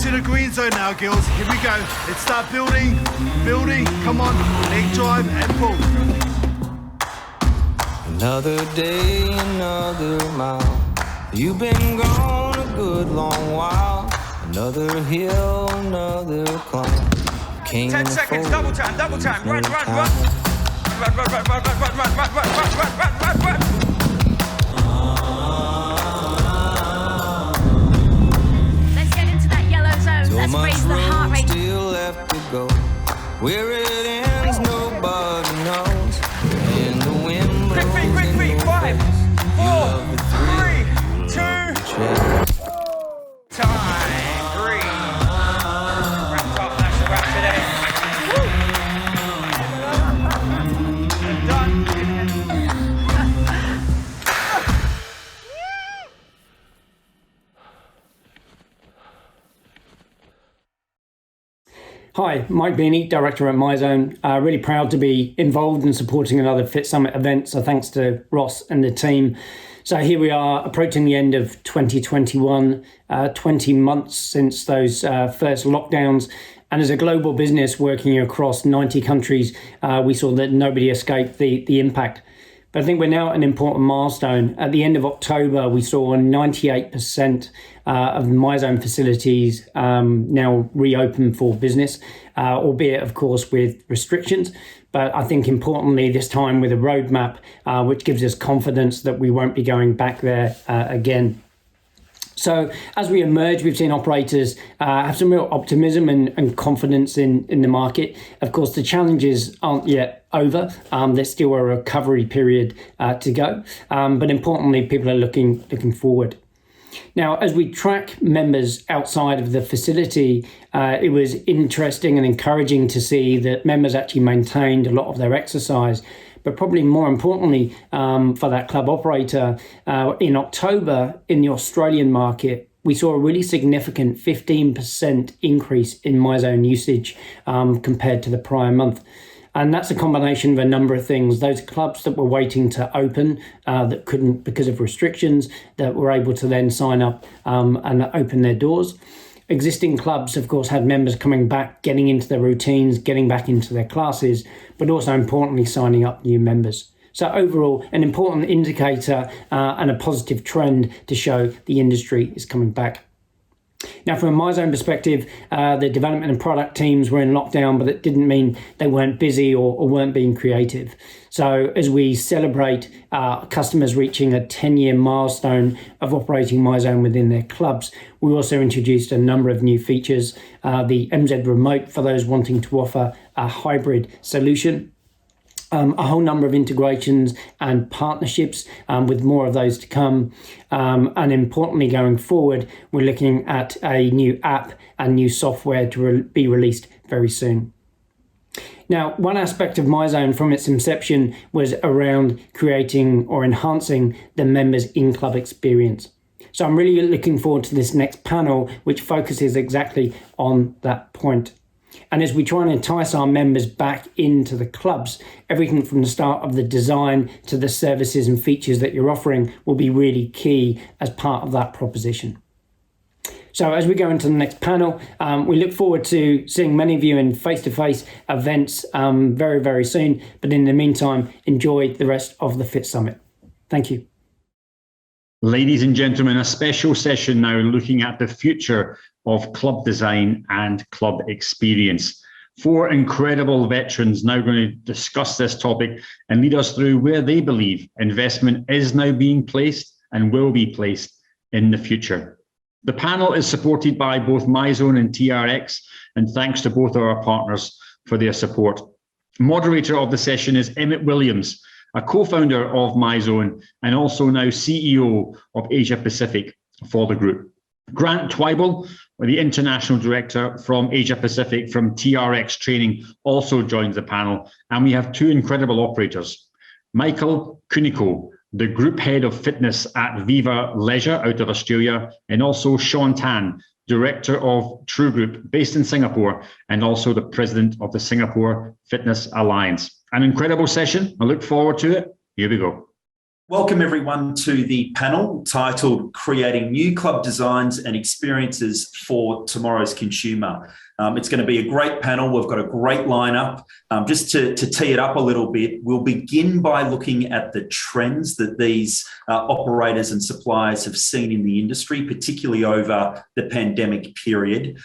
to the green zone now, girls. Here we go. Let's start building. Come on, leg drive and pull. Another day, another mile. You've been gone a good long while. Another hill, another climb. 10 seconds, double time. Run. Let's get into that yellow zone. So Let's raise the heart rate. still left to go. Where it ends, nobody knows. And the wind blows. Quick feet. 5, 4, 3, 2. Time. 3. Wrapped up. That's a wrap today. Done. Hi, Mike Beanie, Director at Myzone. Really proud to be involved in supporting another Fit Summit event, so thanks to Ross and the team. So here we are approaching the end of 2021, 20 months since those first lockdowns. And as a global business working across 90 countries, we saw that nobody escaped the impact. But I think we're now at an important milestone. At the end of October, we saw 98% of Myzone facilities now reopen for business, albeit, of course, with restrictions. But I think importantly, this time with a roadmap, which gives us confidence that we won't be going back there again. So as we emerge, we've seen operators have some real optimism and confidence in the market. Of course, the challenges aren't yet over. There's still a recovery period to go. But importantly, people are looking forward. Now, as we track members outside of the facility, it was interesting and encouraging to see that members actually maintained a lot of their exercise. But probably more importantly for that club operator, in October in the Australian market, we saw a really significant 15% increase in Myzone usage compared to the prior month. And that's a combination of a number of things. Those clubs that were waiting to open that couldn't because of restrictions, that were able to then sign up and open their doors. Existing clubs, of course, had members coming back, getting into their routines, getting back into their classes, but also importantly, signing up new members. So overall, an important indicator and a positive trend to show the industry is coming back. Now, from a Myzone perspective, the development and product teams were in lockdown, but it didn't mean they weren't busy or weren't being creative. So as we celebrate customers reaching a 10-year milestone of operating Myzone within their clubs, we also introduced a number of new features. The MZ Remote for those wanting to offer a hybrid solution. A whole number of integrations and partnerships with more of those to come. And importantly, going forward, we're looking at a new app and new software to be released very soon. Now, one aspect of Myzone from its inception was around creating or enhancing the members' in-club experience. So I'm really looking forward to this next panel, which focuses exactly on that point. And as we try and entice our members back into the clubs, everything from the start of the design to the services and features that you're offering will be really key as part of that proposition. So as we go into the next panel, we look forward to seeing many of you in face-to-face events very, very soon. But in the meantime, enjoy the rest of the Fit Summit. Thank you. Ladies and gentlemen, a special session now looking at the future of club design and club experience. 4 incredible veterans now going to discuss this topic and lead us through where they believe investment is now being placed and will be placed in the future. The panel is supported by both Myzone and TRX, and thanks to both of our partners for their support. Moderator of the session is Emmett Williams, a co-founder of Myzone and also now CEO of Asia Pacific for the group. Grant Twible, the International Director from Asia Pacific from TRX Training, also joins the panel. And we have 2 incredible operators. Michael Cunico, the Group Head of Fitness at Viva Leisure out of Australia, and also Sean Tan, Director of True Group based in Singapore, and also the President of the Singapore Fitness Alliance. An incredible session. I look forward to it. Here we go. Welcome everyone to the panel titled Creating New Club Designs and Experiences for Tomorrow's Consumer. It's going to be a great panel. We've got a great lineup. Just to tee it up a little bit, we'll begin by looking at the trends that these operators and suppliers have seen in the industry, particularly over the pandemic period.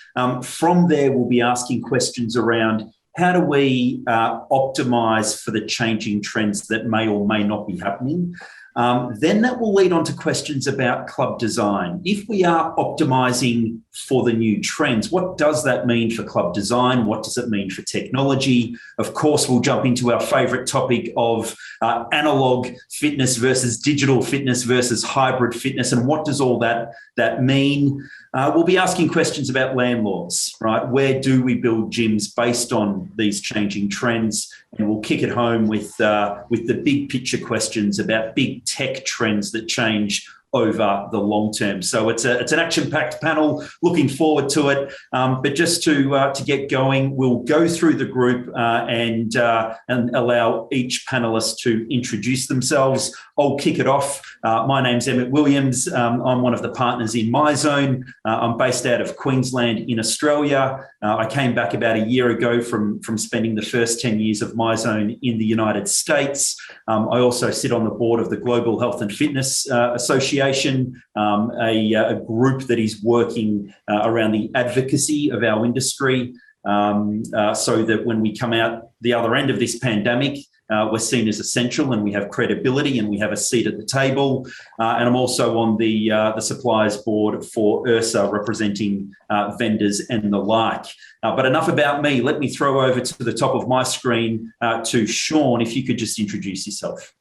From there, we'll be asking questions around how do we optimize for the changing trends that may or may not be happening? Then that will lead on to questions about club design. If we are optimizing for the new trends, what does that mean for club design? What does it mean for technology? Of course, we'll jump into our favorite topic of analog fitness versus digital fitness versus hybrid fitness, and what does all that mean? We'll be asking questions about landlords, right? Where do we build gyms based on these changing trends? And we'll kick it home with the big picture questions about big tech trends that change over the long term. So it's an action-packed panel. Looking forward to it. But just to get going, we'll go through the group and allow each panelist to introduce themselves. I'll kick it off. My name's Emmett Williams. I'm one of the partners in Myzone. I'm based out of Queensland in Australia. I came back about a year ago from spending the first 10 years of Myzone in the United States. I also sit on the board of the Global Health and Fitness Association, a group that is working around the advocacy of our industry so that when we come out the other end of this pandemic, we're seen as essential and we have credibility and we have a seat at the table. And I'm also on the suppliers board for URSA, representing vendors and the like. But enough about me. Let me throw over to the top of my screen to Sean, if you could just introduce yourself.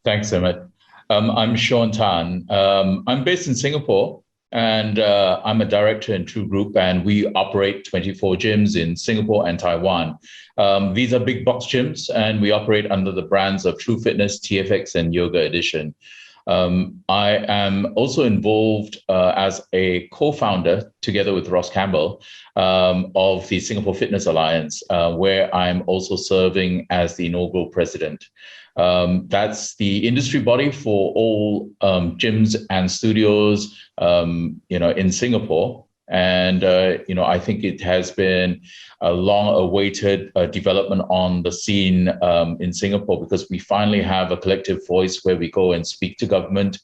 Thanks, Emmett. I'm Sean Tan. I'm based in Singapore, and I'm a director in True Group, and we operate 24 gyms in Singapore and Taiwan. These are big box gyms, and we operate under the brands of True Fitness, TFX, and Yoga Edition. I am also involved as a co-founder, together with Ross Campbell, of the Singapore Fitness Alliance, where I'm also serving as the inaugural president. That's the industry body for all gyms and studios, in Singapore. And, I think it has been a long-awaited development on the scene in Singapore, because we finally have a collective voice where we go and speak to government.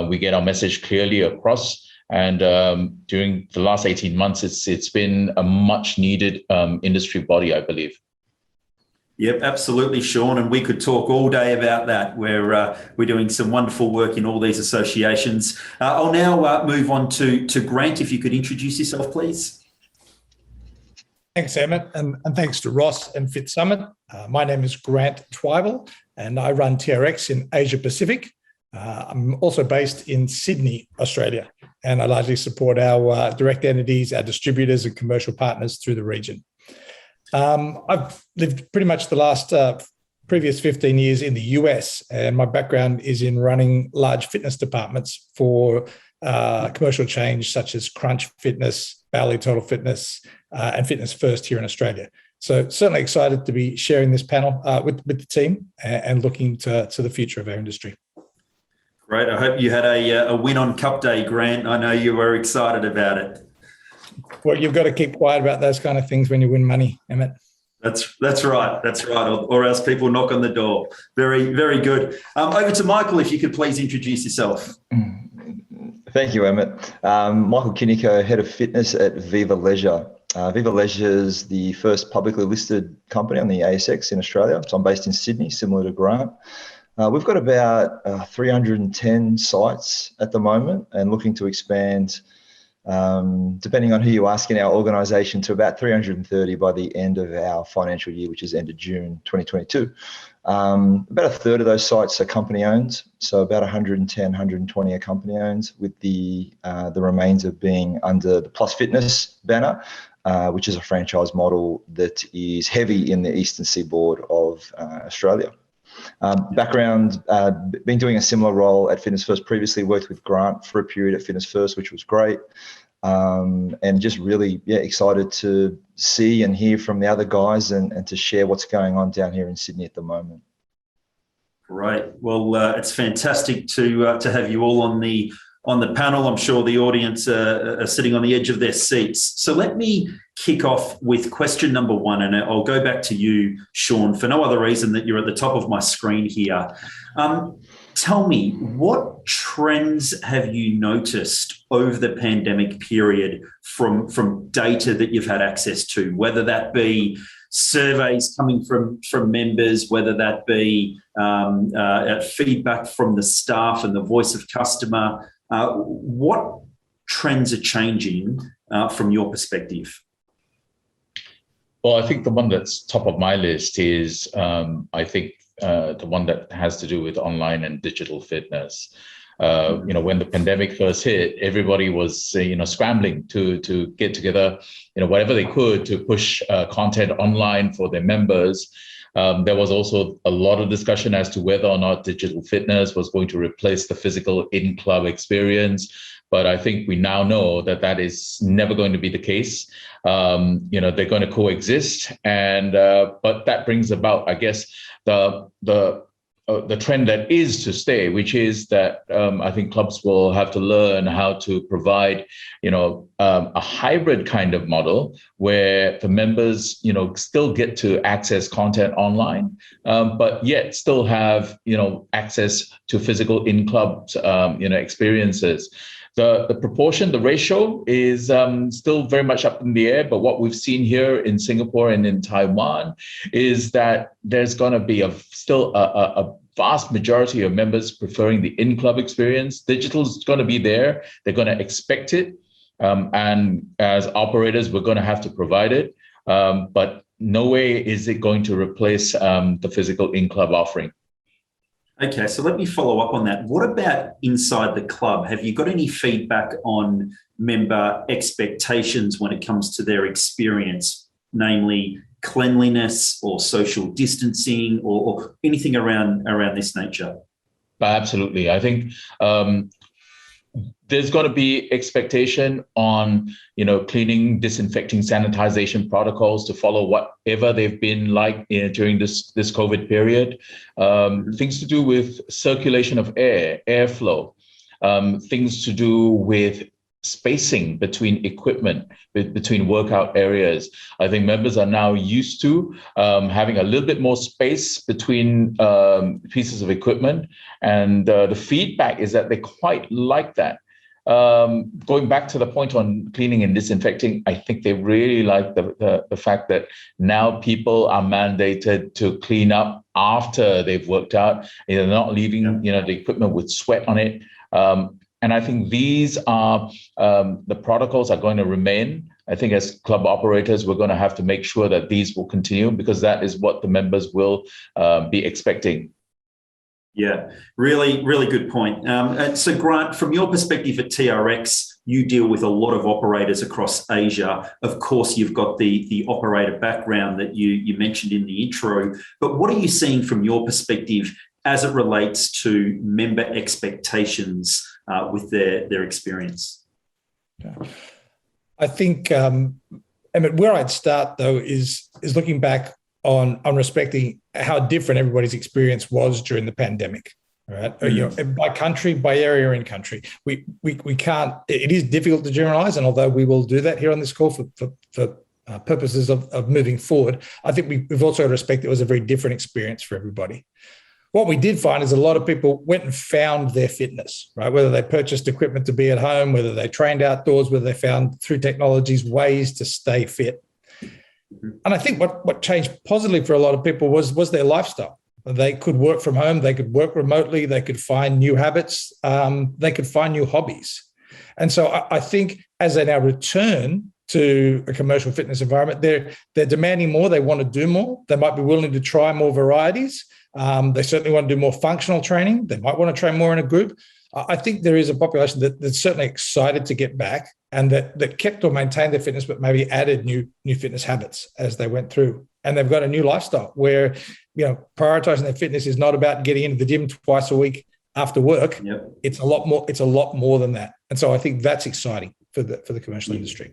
We get our message clearly across. And during the last 18 months, it's been a much-needed industry body, I believe. Yep, absolutely, Sean. And we could talk all day about that. We're doing some wonderful work in all these associations. I'll now move on to Grant. If you could introduce yourself, please. Thanks, Emmett, and thanks to Ross and Fit Summit. My name is Grant Twible, and I run TRX in Asia Pacific. I'm also based in Sydney, Australia, and I largely support our direct entities, our distributors and commercial partners through the region. I've lived pretty much the last previous 15 years in the US, and my background is in running large fitness departments for commercial change such as Crunch Fitness, Bally Total Fitness, and Fitness First here in Australia. So certainly excited to be sharing this panel with the team and looking to the future of our industry. Great. I hope you had a win on Cup Day, Grant. I know you were excited about it. Well, you've got to keep quiet about those kind of things when you win money, Emmett. That's right. Or else people knock on the door. Very, very good. Over to Michael, if you could please introduce yourself. Thank you, Emmett. Michael Cunico, Head of Fitness at Viva Leisure. Viva Leisure is the first publicly listed company on the ASX in Australia. So I'm based in Sydney, similar to Grant. We've got about 310 sites at the moment and looking to expand, depending on who you ask in our organisation, to about 330 by the end of our financial year, which is end of June 2022. About a third of those sites are company owned, so about 110, 120 are company owned, with the remainder being under the Plus Fitness banner, which is a franchise model that is heavy in the eastern seaboard of Australia. Background, been doing a similar role at Fitness First previously, worked with Grant for a period at Fitness First, which was great. And just really excited to see and hear from the other guys and to share what's going on down here in Sydney at the moment. Great. Well, it's fantastic to have you all on the panel. I'm sure the audience are sitting on the edge of their seats. So let me kick off with question number one, and I'll go back to you, Sean, for no other reason that you're at the top of my screen here. Tell me, what trends have you noticed over the pandemic period from data that you've had access to, whether that be surveys coming from members, whether that be feedback from the staff and the voice of customer? What trends are changing from your perspective? Well, I think the one that's top of my list is, the one that has to do with online and digital fitness. When the pandemic first hit, everybody was, scrambling to get together, whatever they could to push content online for their members. There was also a lot of discussion as to whether or not digital fitness was going to replace the physical in-club experience. But I think we now know that that is never going to be the case. They're going to coexist, but that brings about, I guess, the trend that is to stay, which is that I think clubs will have to learn how to provide, a hybrid kind of model where the members, still get to access content online, but yet still have, access to physical in-club, experiences. The proportion, the ratio is still very much up in the air. But what we've seen here in Singapore and in Taiwan is that there's going to be still a vast majority of members preferring the in-club experience. Digital is going to be there. They're going to expect it. And as operators, we're going to have to provide it. But no way is it going to replace the physical in-club offering. Okay, so let me follow up on that. What about inside the club? Have you got any feedback on member expectations when it comes to their experience, namely cleanliness or social distancing or anything around this nature? Absolutely. I think there's going to be expectation on, cleaning, disinfecting, sanitization protocols to follow whatever they've been like during this COVID period. Things to do with circulation of air, airflow, things to do with spacing between equipment, between workout areas. I think members are now used to having a little bit more space between pieces of equipment. And the feedback is that they quite like that. Going back to the point on cleaning and disinfecting, I think they really like the fact that now people are mandated to clean up after they've worked out. They're not leaving, the equipment with sweat on it. And I think these are the protocols are going to remain. I think as club operators, we're going to have to make sure that these will continue because that is what the members will be expecting. Yeah, really, really good point. So Grant, from your perspective at TRX, you deal with a lot of operators across Asia. Of course, you've got the operator background that you mentioned in the intro, but what are you seeing from your perspective as it relates to member expectations with their experience? Yeah. I think, Emmett, where I'd start though is looking back on respecting how different everybody's experience was during the pandemic, right? By country, by area in country, we can't. It is difficult to generalize, and although we will do that here on this call for purposes of moving forward, I think we've also got to respect it was a very different experience for everybody. What we did find is a lot of people went and found their fitness, right? Whether they purchased equipment to be at home, whether they trained outdoors, whether they found through technologies ways to stay fit. And I think what changed positively for a lot of people was their lifestyle. They could work from home, they could work remotely, they could find new habits, they could find new hobbies. And so I think as they now return to a commercial fitness environment, they're demanding more, they want to do more, they might be willing to try more varieties. They certainly want to do more functional training. They might want to train more in a group. I think there is a population that's certainly excited to get back and that kept or maintained their fitness, but maybe added new fitness habits as they went through. And they've got a new lifestyle where, prioritizing their fitness is not about getting into the gym twice a week after work. Yep. It's a lot more than that. And so I think that's exciting for the commercial industry.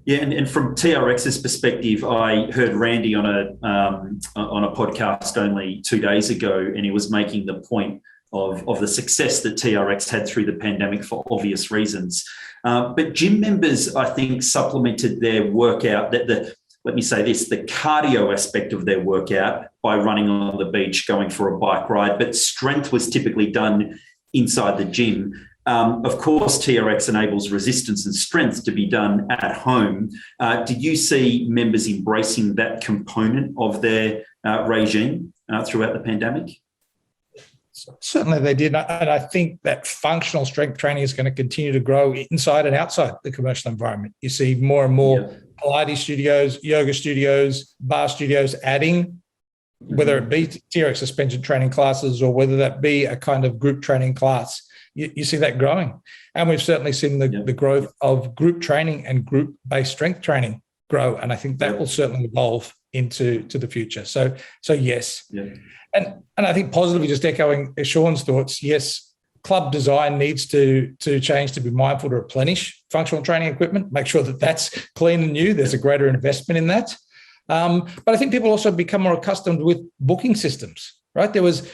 Yeah, and from TRX's perspective, I heard Randy on a podcast only 2 days ago, and he was making the point of the success that TRX had through the pandemic for obvious reasons. But gym members, I think, supplemented their workout, let me say this, the cardio aspect of their workout by running on the beach, going for a bike ride, but strength was typically done inside the gym. Of course, TRX enables resistance and strength to be done at home. Did you see members embracing that component of their regime throughout the pandemic? Certainly they did. And I think that functional strength training is going to continue to grow inside and outside the commercial environment. You see more and more Pilates studios, yoga studios, bar studios adding, whether it be TRX suspension training classes or whether that be a kind of group training class. You see that growing. And we've certainly seen the growth of group training and group-based strength training grow. And I think that will certainly evolve into the future. So yes. Yeah. And I think positively, just echoing Sean's thoughts, yes, club design needs to change to be mindful to replenish functional training equipment, make sure that that's clean and new. There's a greater investment in that. But I think people also become more accustomed with booking systems, right? There was,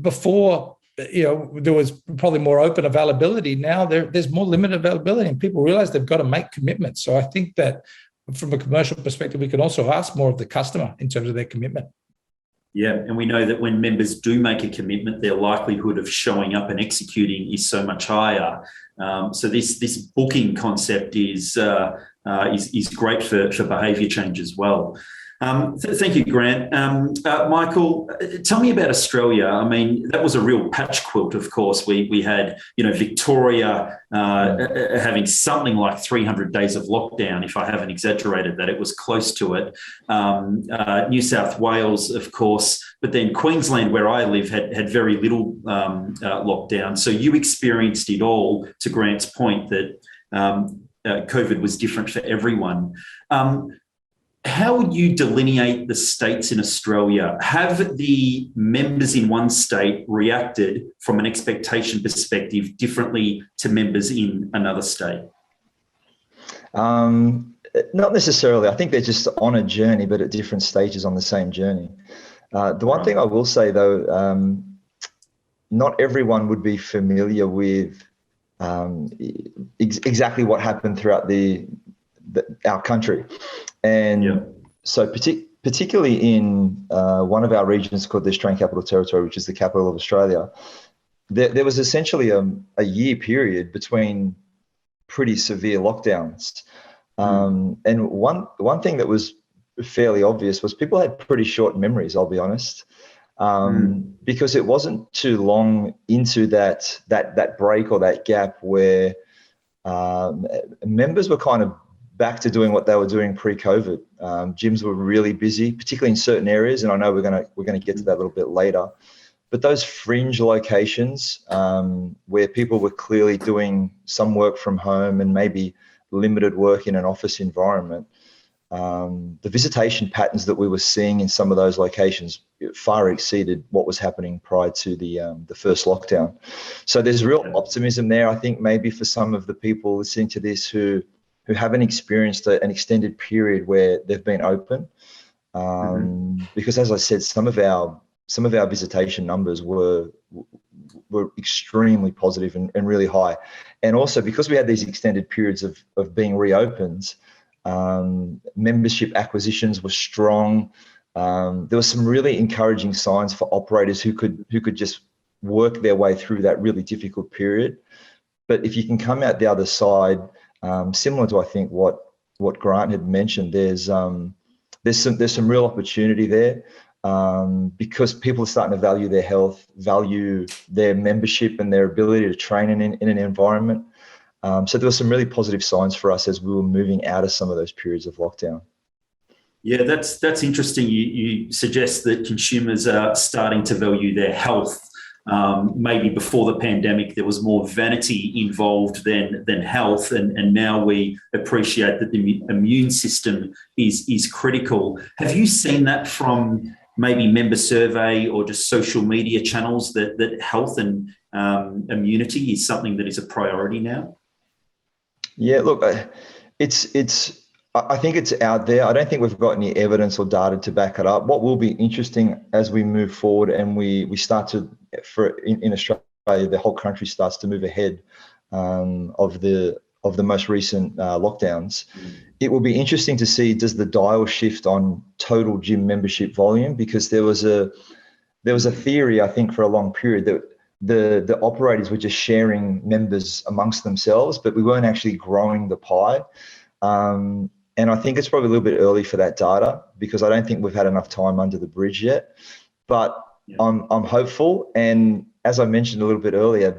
before, there was probably more open availability. Now there's more limited availability and people realize they've got to make commitments. So I think that from a commercial perspective, we can also ask more of the customer in terms of their commitment. Yeah, and we know that when members do make a commitment, their likelihood of showing up and executing is so much higher. So this booking concept is great for behaviour change as well. Thank you, Grant. Michael, tell me about Australia. I mean, that was a real patch quilt, of course. We had, Victoria having something like 300 days of lockdown, if I haven't exaggerated that. It was close to it. New South Wales, of course, but then Queensland, where I live, had very little lockdown. So you experienced it all, to Grant's point, that COVID was different for everyone. How would you delineate the states in Australia? Have the members in one state reacted from an expectation perspective differently to members in another state? Not necessarily. I think they're just on a journey, but at different stages on the same journey. The one thing I will say, though, not everyone would be familiar with exactly what happened throughout our country. And so particularly in one of our regions called the Australian Capital Territory, which is the capital of Australia, there was essentially a year period between pretty severe lockdowns. And one thing that was fairly obvious was people had pretty short memories, I'll be honest, because it wasn't too long into that break or that gap where members were kind of back to doing what they were doing pre-COVID. Gyms were really busy, particularly in certain areas, and I know we're going to get to that a little bit later. But those fringe locations where people were clearly doing some work from home and maybe limited work in an office environment, the visitation patterns that we were seeing in some of those locations far exceeded what was happening prior to the first lockdown. So there's real optimism there, I think, maybe for some of the people listening to this who haven't experienced an extended period where they've been open, because as I said, some of our visitation numbers were extremely positive and really high, and also because we had these extended periods of being reopened, membership acquisitions were strong. There were some really encouraging signs for operators who could just work their way through that really difficult period. But if you can come out the other side, similar to I think what Grant had mentioned, there's some real opportunity there, because people are starting to value their health, value their membership and their ability to train in an environment. So there were some really positive signs for us as we were moving out of some of those periods of lockdown. Yeah, that's interesting. You suggest that consumers are starting to value their health. Maybe before the pandemic, there was more vanity involved than health, and now we appreciate that the immune system is critical. Have you seen that from maybe member survey or just social media channels that health and immunity is something that is a priority now? Yeah, look, I think it's out there. I don't think we've got any evidence or data to back it up. What will be interesting as we move forward and we start to, in Australia, the whole country starts to move ahead of the most recent lockdowns. It will be interesting to see, does the dial shift on total gym membership volume? Because there was a theory, I think, for a long period that the operators were just sharing members amongst themselves, but we weren't actually growing the pie. And I think it's probably a little bit early for that data because I don't think we've had enough time under the bridge yet. But I'm hopeful. And as I mentioned a little bit earlier,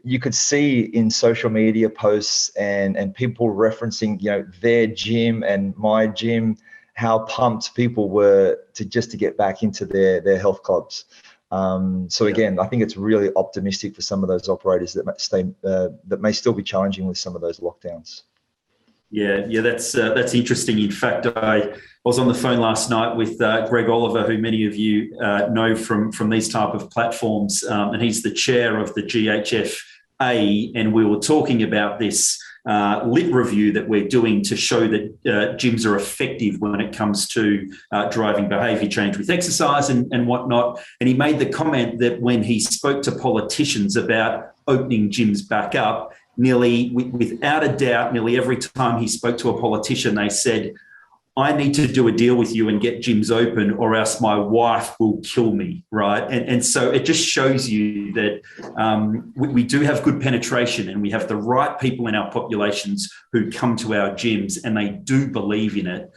you could see in social media posts and people referencing, their gym and my gym, how pumped people were to get back into their health clubs. So again, I think it's really optimistic for some of those operators that may still be challenging with some of those lockdowns. Yeah, that's interesting. In fact, I was on the phone last night with Greg Oliver, who many of you know from these type of platforms, and he's the chair of the GHFA, and we were talking about this lit review that we're doing to show that gyms are effective when it comes to driving behaviour change with exercise and whatnot. And he made the comment that when he spoke to politicians about opening gyms back up, without a doubt, nearly every time he spoke to a politician, they said, I need to do a deal with you and get gyms open or else my wife will kill me, right? And so it just shows you that we do have good penetration and we have the right people in our populations who come to our gyms and they do believe in it.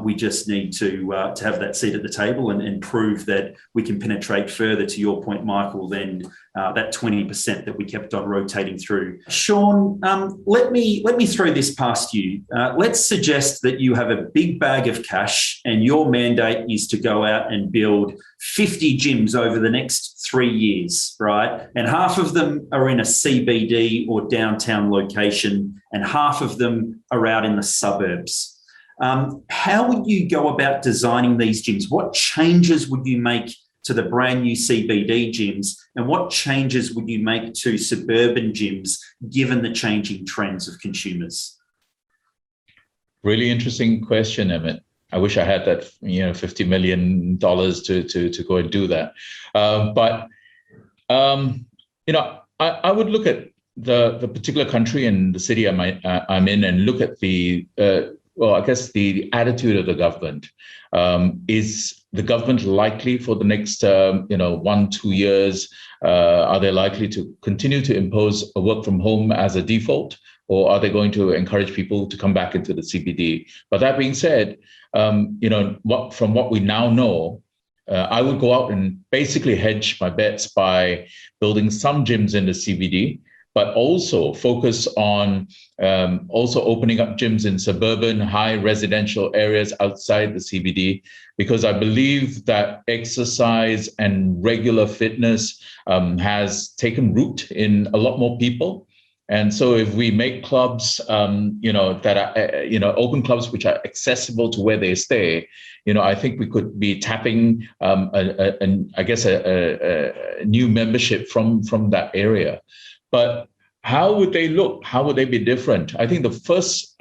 We just need to have that seat at the table and prove that we can penetrate further, to your point, Michael, than that 20% that we kept on rotating through. Sean, let me throw this past you. Let's suggest that you have a big bag of cash and your mandate is to go out and build 50 gyms over the next 3 years, right? And half of them are in a CBD or downtown location and half of them are out in the suburbs. How would you go about designing these gyms? What changes would you make to the brand new CBD gyms? And what changes would you make to suburban gyms, given the changing trends of consumers? Really interesting question, Emmett. I wish I had that, $50 million to go and do that. I would look at the particular country and the city I'm in and look at the attitude of the government. Is the government likely for the next 1-2 years? Are they likely to continue to impose a work from home as a default, or are they going to encourage people to come back into the CBD? But that being said, from what we now know, I would go out and basically hedge my bets by building some gyms in the CBD, but also focus on also opening up gyms in suburban, high residential areas outside the CBD, because I believe that exercise and regular fitness has taken root in a lot more people. And so if we make clubs, that are, open clubs which are accessible to where they stay, I think we could be tapping, a new membership from that area. But how would they look? How would they be different? I think the first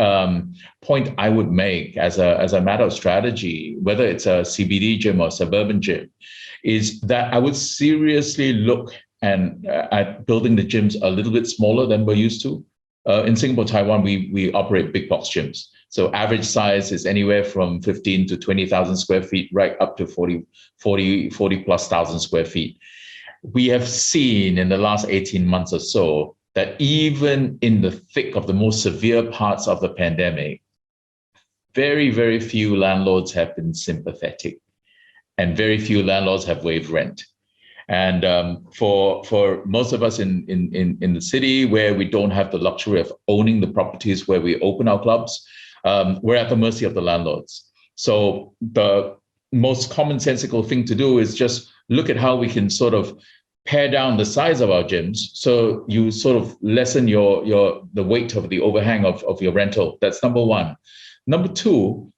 point I would make as a matter of strategy, whether it's a CBD gym or suburban gym, is that I would seriously look at building the gyms a little bit smaller than we're used to. In Singapore, Taiwan, we operate big box gyms. So average size is anywhere from 15 to 20,000 square feet, right up to 40 plus thousand square feet. We have seen in the last 18 months or so that even in the thick of the most severe parts of the pandemic, very, very few landlords have been sympathetic and very few landlords have waived rent. And for most of us in the city where we don't have the luxury of owning the properties where we open our clubs, we're at the mercy of the landlords. So the most commonsensical thing to do is just look at how we can sort of pare down the size of our gyms so you sort of lessen the weight of the overhang of your rental. That's number one. Number two,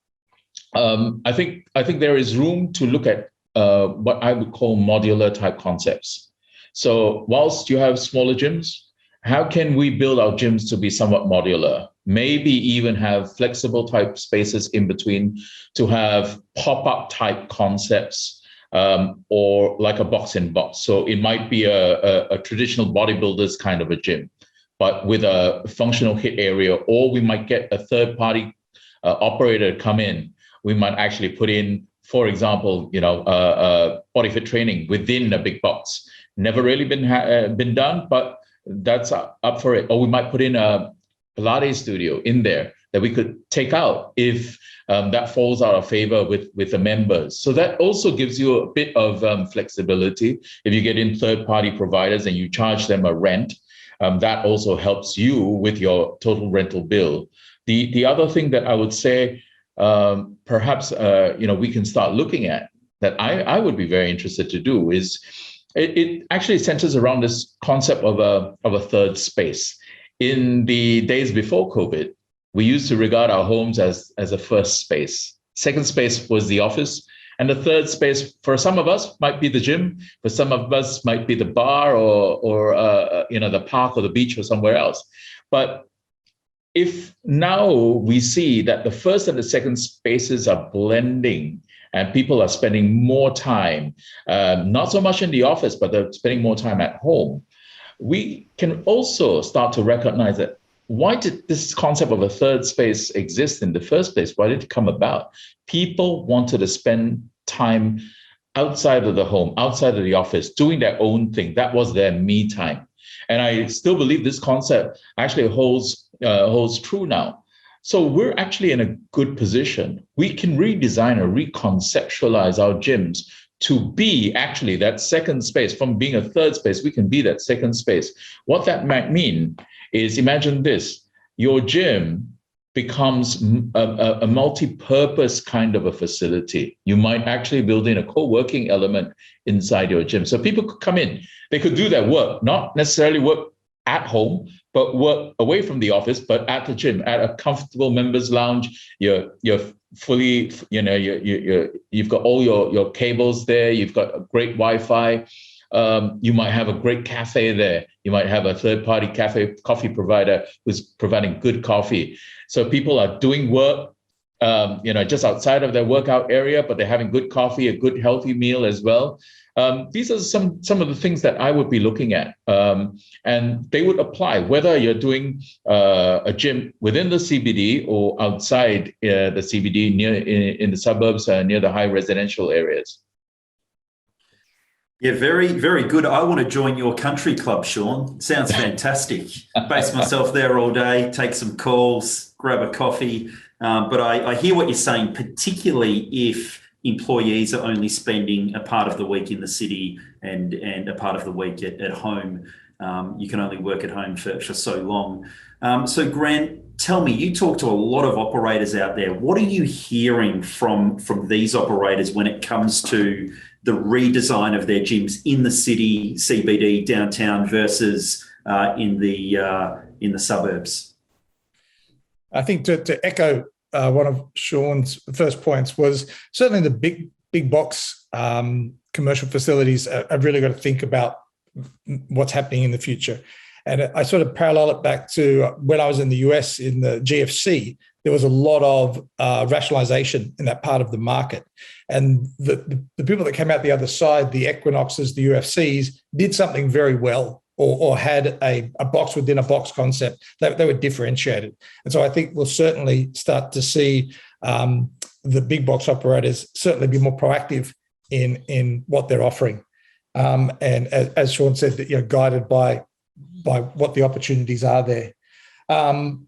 I think there is room to look at what I would call modular type concepts. So whilst you have smaller gyms, how can we build our gyms to be somewhat modular? maybe even have flexible type spaces in between, to have pop-up type concepts, or like a box in box. So it might be a traditional bodybuilders kind of a gym, but with a functional HIIT area, or we might get a third party operator come in. We might actually put in, for example, body fit training within a big box. Never really been done, but that's up for it. Or we might put in a Pilates studio in there that we could take out if that falls out of favor with the members. So that also gives you a bit of flexibility. If you get in third-party providers and you charge them a rent, that also helps you with your total rental bill. The other thing that I would say, perhaps we can start looking at, that I would be very interested to do, is it actually centers around this concept of a third space. In the days before COVID, we used to regard our homes as a first space. Second space was the office. And the third space, for some of us, might be the gym. For some of us, might be the bar or the park or the beach or somewhere else. But if now we see that the first and the second spaces are blending and people are spending more time, not so much in the office, but they're spending more time at home, we can also start to recognize that, why did this concept of a third space exist in the first place? Why did it come about? People wanted to spend time outside of the home, outside of the office, doing their own thing. That was their me time. And I still believe this concept actually holds true now. So we're actually in a good position. We can redesign or reconceptualize our gyms to be actually that second space. From being a third space, we can be that second space. What that might mean is, imagine this: your gym becomes a multi-purpose kind of a facility. You might actually build in a co-working element inside your gym. So people could come in, they could do their work, not necessarily work at home, but work away from the office, but at the gym, at a comfortable members lounge. You're fully, you've got all your cables there. You've got a great Wi-Fi. You might have a great cafe there. You might have a third-party coffee provider who's providing good coffee. So people are doing work, just outside of their workout area, but they're having good coffee, a good healthy meal as well. These are some of the things that I would be looking at, and they would apply whether you're doing a gym within the CBD or outside the CBD, near in the suburbs, near the high residential areas. Yeah, very, very good. I want to join your country club, Sean. Sounds fantastic. Base myself there all day, take some calls, grab a coffee. But I hear what you're saying, particularly if employees are only spending a part of the week in the city and a part of the week at home. You can only work at home for so long. So Grant, tell me, you talk to a lot of operators out there. What are you hearing from these operators when it comes to the redesign of their gyms in the city, CBD, downtown versus in the suburbs? I think to echo one of Sean's first points was certainly the big box commercial facilities have really got to think about what's happening in the future. And I sort of parallel it back to when I was in the US in the GFC. There was a lot of rationalization in that part of the market. And the people that came out the other side, the Equinoxes, the UFCs, did something very well, or had a box within a box concept. They were differentiated. And so I think we'll certainly start to see the big box operators certainly be more proactive in what they're offering. And as Sean said, that guided by what the opportunities are there.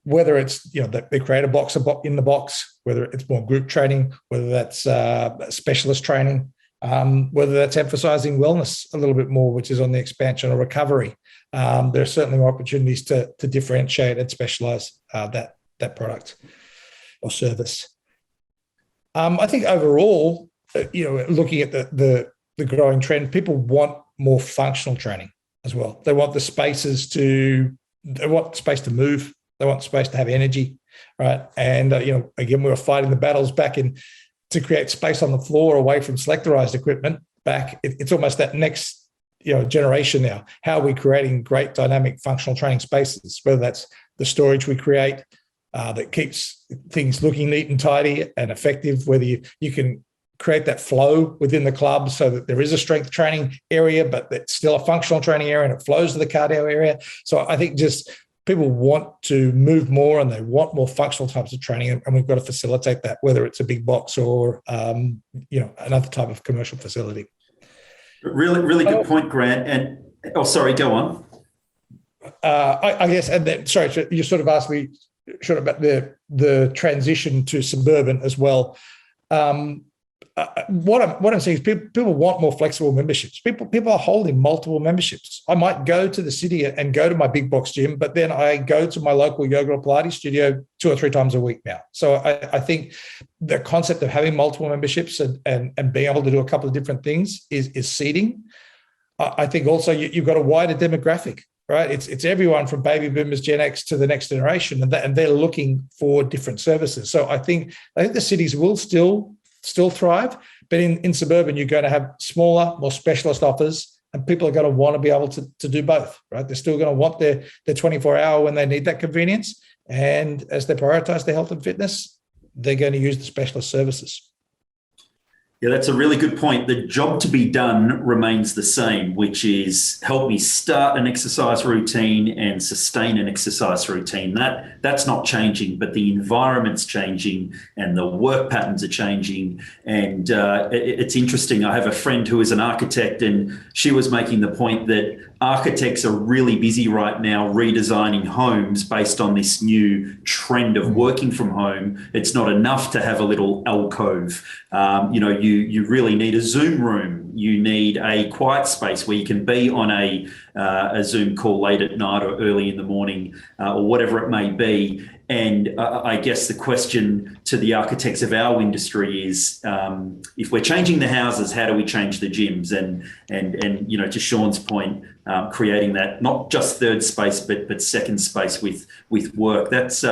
Whether it's they create a box in the box, whether it's more group training, whether that's specialist training, whether that's emphasizing wellness a little bit more, which is on the expansion or recovery. There are certainly more opportunities to differentiate and specialize that product or service. I think overall, looking at the growing trend, people want more functional training as well. They want the spaces they want space to move. They want space to have energy, right? And again, we were fighting the battles back to create space on the floor away from selectorized equipment. It's almost that next generation now. How are we creating great dynamic functional training spaces? Whether that's the storage we create, that keeps things looking neat and tidy and effective, whether you can create that flow within the club so that there is a strength training area, but it's still a functional training area and it flows to the cardio area. So I think just people want to move more and they want more functional types of training, and we've got to facilitate that, whether it's a big box or another type of commercial facility. Really good point, Grant. And sorry, go on. I guess, and then sorry, you sort of asked me about the transition to suburban as well. What I'm saying is people want more flexible memberships. People are holding multiple memberships. I might go to the city and go to my big box gym, but then I go to my local yoga or Pilates studio 2 or 3 times a week now. So I think the concept of having multiple memberships and being able to do a couple of different things is seeding. I think also you've got a wider demographic, right? It's everyone from baby boomers, Gen X to the next generation, and they're looking for different services. So I think the cities will still thrive, but in suburban, you're going to have smaller, more specialist offers, and people are going to want to be able to do both, right? They're still going to want their 24-hour when they need that convenience. And as they prioritize their health and fitness, they're going to use the specialist services. Yeah, that's a really good point. The job to be done remains the same, which is help me start an exercise routine and sustain an exercise routine. That's not changing, but the environment's changing and the work patterns are changing. And it's interesting. I have a friend who is an architect, and she was making the point that architects are really busy right now redesigning homes based on this new trend of working from home. It's not enough to have a little alcove. You really need a Zoom room. You need a quiet space where you can be on a Zoom call late at night or early in the morning or whatever it may be. And I guess the question to the architects of our industry is, if we're changing the houses, how do we change the gyms? And to Sean's point, creating that not just third space but second space with work. That's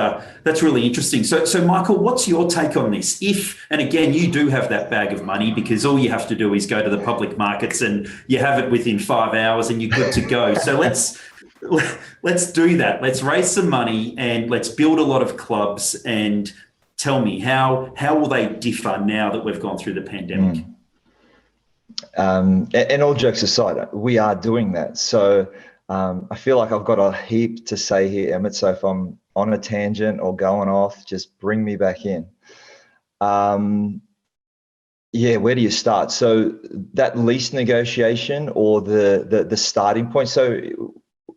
really interesting. So Michael, what's your take on this? And again, you do have that bag of money, because all you have to do is go to the public markets and you have it within 5 hours and you're good to go. So let's do that. Let's raise some money and let's build a lot of clubs, and tell me how will they differ now that we've gone through the pandemic? And all jokes aside, we are doing that. So I feel like I've got a heap to say here, Emmett. So if I'm on a tangent or going off, just bring me back in. Where do you start? So that lease negotiation or the starting point. So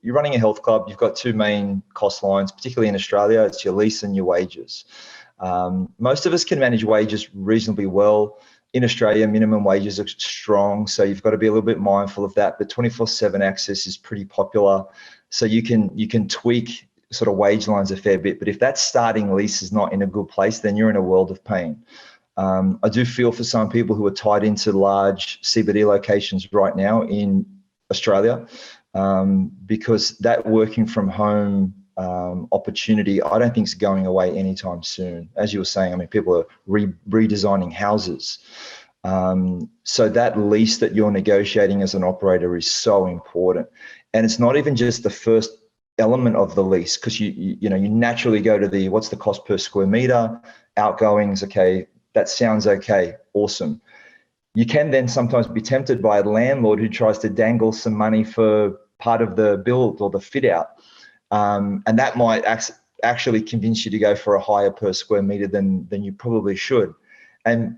you're running a health club, you've got 2 main cost lines, particularly in Australia, it's your lease and your wages. Most of us can manage wages reasonably well. In Australia, minimum wages are strong, so you've got to be a little bit mindful of that, but 24/7 access is pretty popular. So you can tweak sort of wage lines a fair bit, but if that starting lease is not in a good place, then you're in a world of pain. I do feel for some people who are tied into large CBD locations right now in Australia, because that working from home opportunity, I don't think is going away anytime soon. As you were saying, I mean, people are redesigning houses. So that lease that you're negotiating as an operator is so important. And it's not even just the first element of the lease, because you naturally go to what's the cost per square meter, outgoings, okay, that sounds okay, awesome. You can then sometimes be tempted by a landlord who tries to dangle some money for part of the build or the fit out. And that might actually convince you to go for a higher per square meter than you probably should. And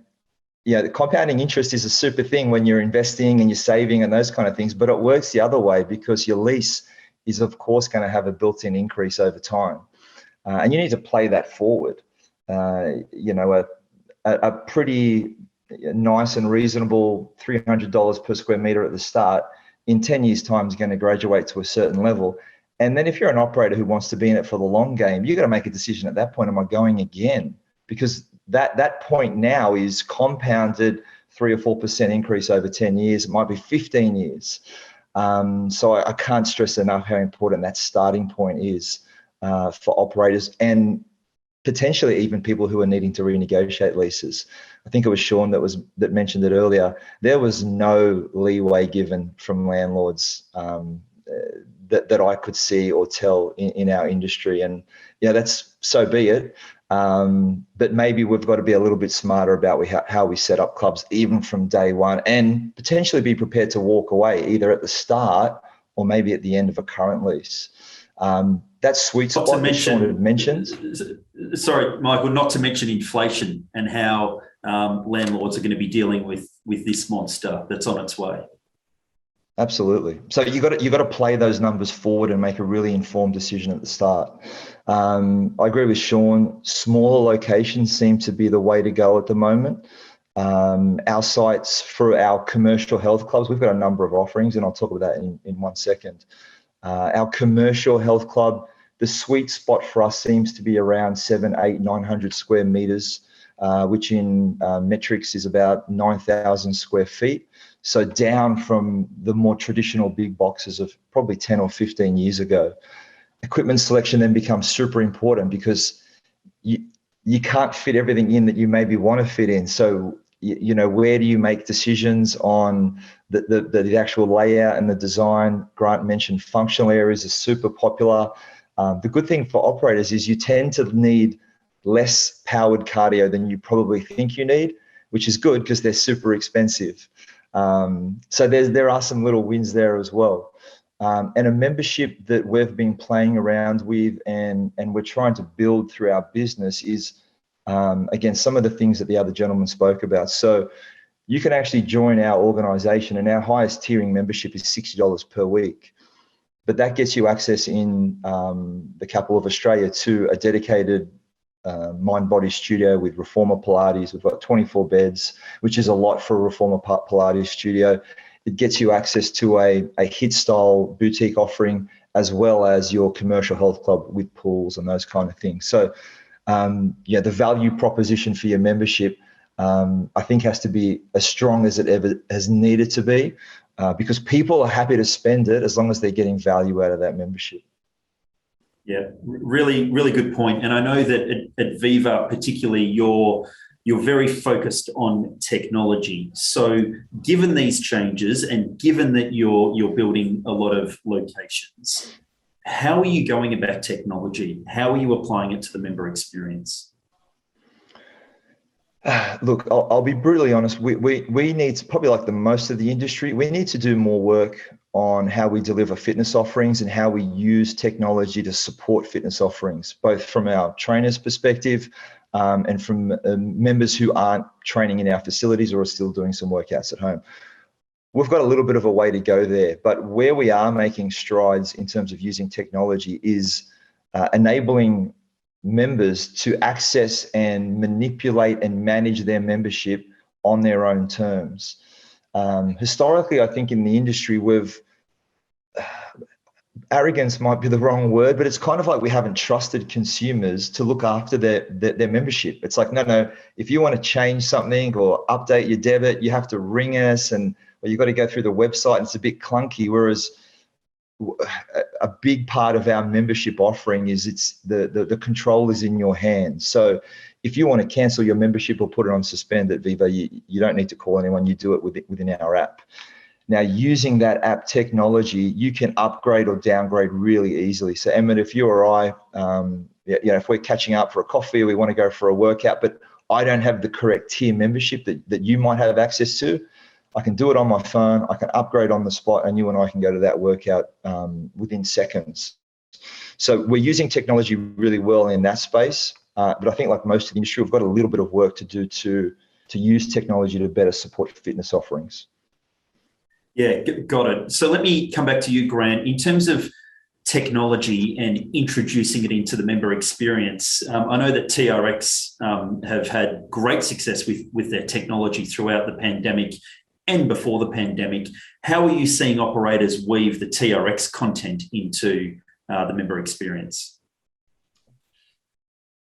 the compounding interest is a super thing when you're investing and you're saving and those kind of things, but it works the other way, because your lease is of course going to have a built-in increase over time. And you need to play that forward. A pretty nice and reasonable $300 per square meter at the start, in 10 years' time is going to graduate to a certain level. And then if you're an operator who wants to be in it for the long game, you've got to make a decision at that point, am I going again? Because that point now is compounded 3 or 4% increase over 10 years. It might be 15 years. So I can't stress enough how important that starting point is for operators, and potentially even people who are needing to renegotiate leases. I think it was Sean that mentioned it earlier. There was no leeway given from landlords. that I could see or tell in our industry. And that's so be it. But maybe we've got to be a little bit smarter about how we set up clubs even from day one, and potentially be prepared to walk away either at the start or maybe at the end of a current lease. That sweet spot that Sean had mentioned. Sorry, Michael, not to mention inflation and how landlords are going to be dealing with this monster that's on its way. Absolutely. So you got to play those numbers forward and make a really informed decision at the start. I agree with Sean. Smaller locations seem to be the way to go at the moment. Our sites for our commercial health clubs, we've got a number of offerings, and I'll talk about that in 1 second. Our commercial health club, the sweet spot for us seems to be around 700, 800, 900 square meters, which in metrics is about 9,000 square feet. So down from the more traditional big boxes of probably 10 or 15 years ago. Equipment selection then becomes super important because you can't fit everything in that you maybe want to fit in. So, where do you make decisions on the actual layout and the design? Grant mentioned functional areas are super popular. The good thing for operators is you tend to need less powered cardio than you probably think you need, which is good because they're super expensive. So there are some little wins there as well. And a membership that we've been playing around with and we're trying to build through our business is, again, some of the things that the other gentleman spoke about. So you can actually join our organization, and our highest tiering membership is $60 per week. But that gets you access in the capital of Australia to a dedicated mind-body studio with Reformer Pilates. We've got 24 beds, which is a lot for a Reformer Pilates studio. It gets you access to a HIIT-style boutique offering, as well as your commercial health club with pools and those kind of things. So, the value proposition for your membership, I think, has to be as strong as it ever has needed to be, because people are happy to spend it as long as they're getting value out of that membership. Yeah, really, really good point. And I know that at Viva, particularly, you're very focused on technology. So given these changes and given that you're building a lot of locations, how are you going about technology? How are you applying it to the member experience? Look, I'll be brutally honest. We need to, probably like the most of the industry, we need to do more work on how we deliver fitness offerings and how we use technology to support fitness offerings, both from our trainers' perspective and from members who aren't training in our facilities or are still doing some workouts at home. We've got a little bit of a way to go there, but where we are making strides in terms of using technology is enabling members to access and manipulate and manage their membership on their own terms. Historically, I think in the industry, arrogance might be the wrong word, but it's kind of like we haven't trusted consumers to look after their membership. It's like, no, if you want to change something or update your debit, you have to ring us, or you've got to go through the website, and it's a bit clunky. Whereas a big part of our membership offering is the control is in your hands. So if you want to cancel your membership or put it on suspend at Viva, you don't need to call anyone. You do it within our app. Now, using that app technology, you can upgrade or downgrade really easily. So Emmett, if you or I, if we're catching up for a coffee or we want to go for a workout, but I don't have the correct tier membership that you might have access to, I can do it on my phone, I can upgrade on the spot, and you and I can go to that workout within seconds. So we're using technology really well in that space, but I think like most of the industry, we've got a little bit of work to do to use technology to better support fitness offerings. Yeah, got it. So let me come back to you, Grant. In terms of technology and introducing it into the member experience, I know that TRX have had great success with their technology throughout the pandemic and before the pandemic. How are you seeing operators weave the TRX content into the member experience?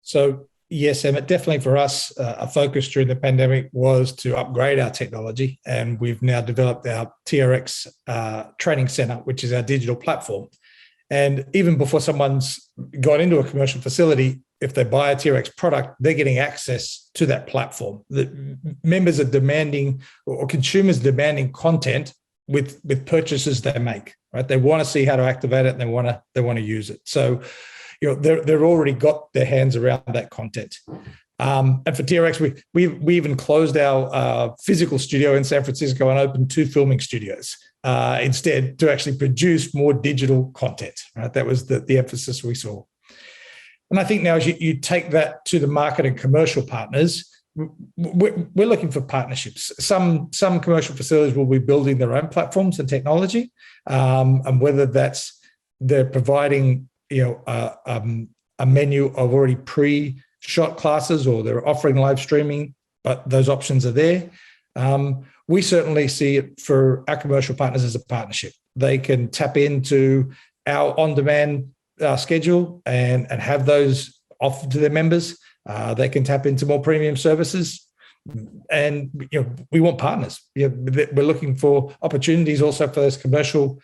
So yes, Emmett, definitely for us, a focus during the pandemic was to upgrade our technology, and we've now developed our TRX training center, which is our digital platform. And even before someone's got into a commercial facility, if they buy a TRX product, they're getting access to that platform. The members are demanding, or consumers demanding, content with purchases they make. right? They want to see how to activate it, and they want to use it. So, they're already got their hands around that content. And for TRX, we even closed our physical studio in San Francisco and opened 2 filming studios instead to actually produce more digital content. Right, that was the emphasis we saw. And I think now as you take that to the market and commercial partners, we're looking for partnerships. Some commercial facilities will be building their own platforms and technology, and whether that's they're providing a menu of already pre-shot classes, or they're offering live streaming, but those options are there. We certainly see it for our commercial partners as a partnership. They can tap into our on-demand schedule and have those offered to their members. They can tap into more premium services, and we want partners. We're looking for opportunities also for those commercial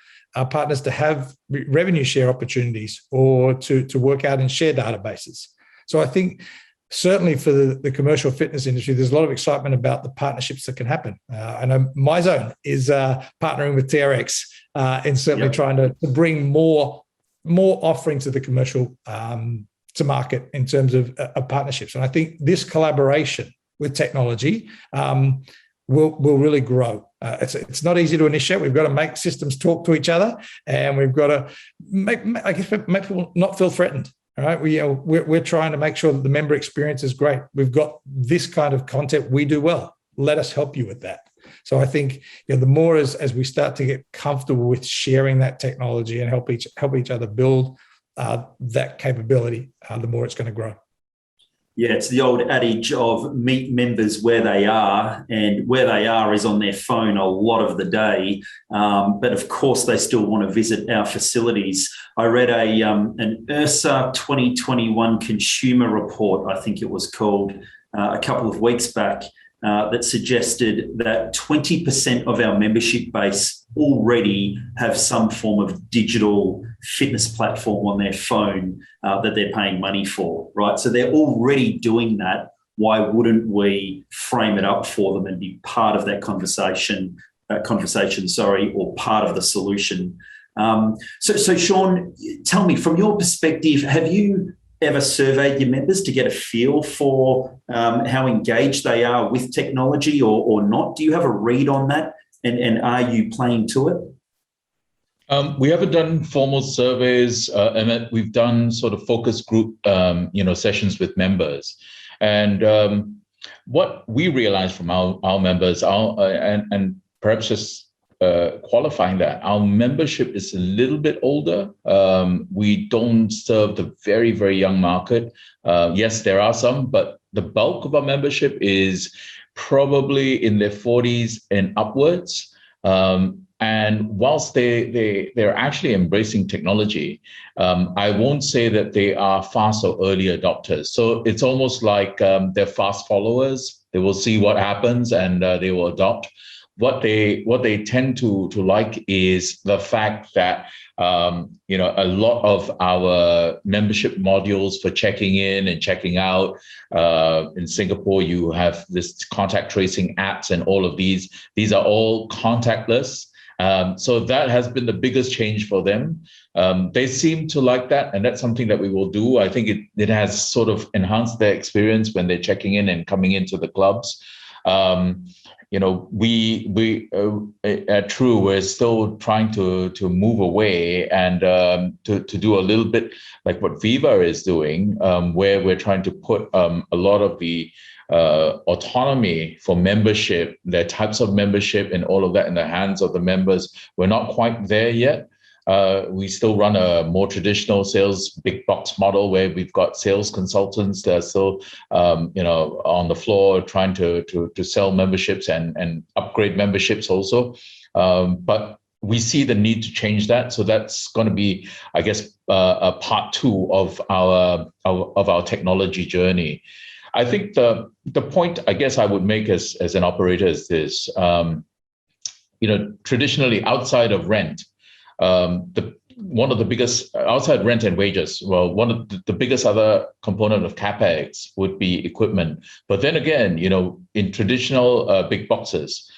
partners to have revenue share opportunities, or to work out and share databases. So I think certainly for the commercial fitness industry, there's a lot of excitement about the partnerships that can happen. I know Myzone is partnering with TRX and certainly trying to bring more offering to the commercial to market in terms of partnerships. And I think this collaboration with technology will really grow. It's not easy to initiate. We've got to make systems talk to each other, and we've got to make people not feel threatened. All right, we're trying to make sure that the member experience is great. We've got this kind of content we do well. Let us help you with that. So I think the more as we start to get comfortable with sharing that technology and help each other build that capability, the more it's going to grow. Yeah, it's the old adage of meet members where they are, and where they are is on their phone a lot of the day. But of course, they still want to visit our facilities. I read an IRSA 2021 consumer report, I think it was called, a couple of weeks back, that suggested that 20% of our membership base already have some form of digital fitness platform on their phone that they're paying money for, right? So they're already doing that. Why wouldn't we frame it up for them and be part of that conversation, or part of the solution? So Sean, tell me, from your perspective, have you ever surveyed your members to get a feel for how engaged they are with technology or not? Do you have a read on that? And are you playing to it? We haven't done formal surveys, Emmett. We've done sort of focus group, sessions with members. And what we realized from our members, and perhaps just qualifying that, our membership is a little bit older. We don't serve the very, very young market. Yes, there are some, but the bulk of our membership is probably in their 40s and upwards. And whilst they're actually embracing technology, I won't say that they are fast or early adopters. So it's almost like they're fast followers. They will see what happens and they will adopt. What they tend to like is the fact that a lot of our membership modules for checking in and checking out, in Singapore, you have this contact tracing apps, and all of these are all contactless. So that has been the biggest change for them. They seem to like that, and that's something that we will do. I think it has sort of enhanced their experience when they're checking in and coming into the clubs. We at True, we're still trying to move away and to do a little bit like what Viva is doing, where we're trying to put a lot of the autonomy for membership, their types of membership and all of that in the hands of the members. We're not quite there yet. We still run a more traditional sales big box model where we've got sales consultants that are still, on the floor trying to sell memberships and upgrade memberships also. But we see the need to change that. So that's going to be, I guess, a part 2 of our technology journey. I think the point I guess I would make as an operator is this, traditionally outside of rent, one of the biggest outside rent and wages, one of the biggest other component of CapEx would be equipment. But then again, in traditional big boxes,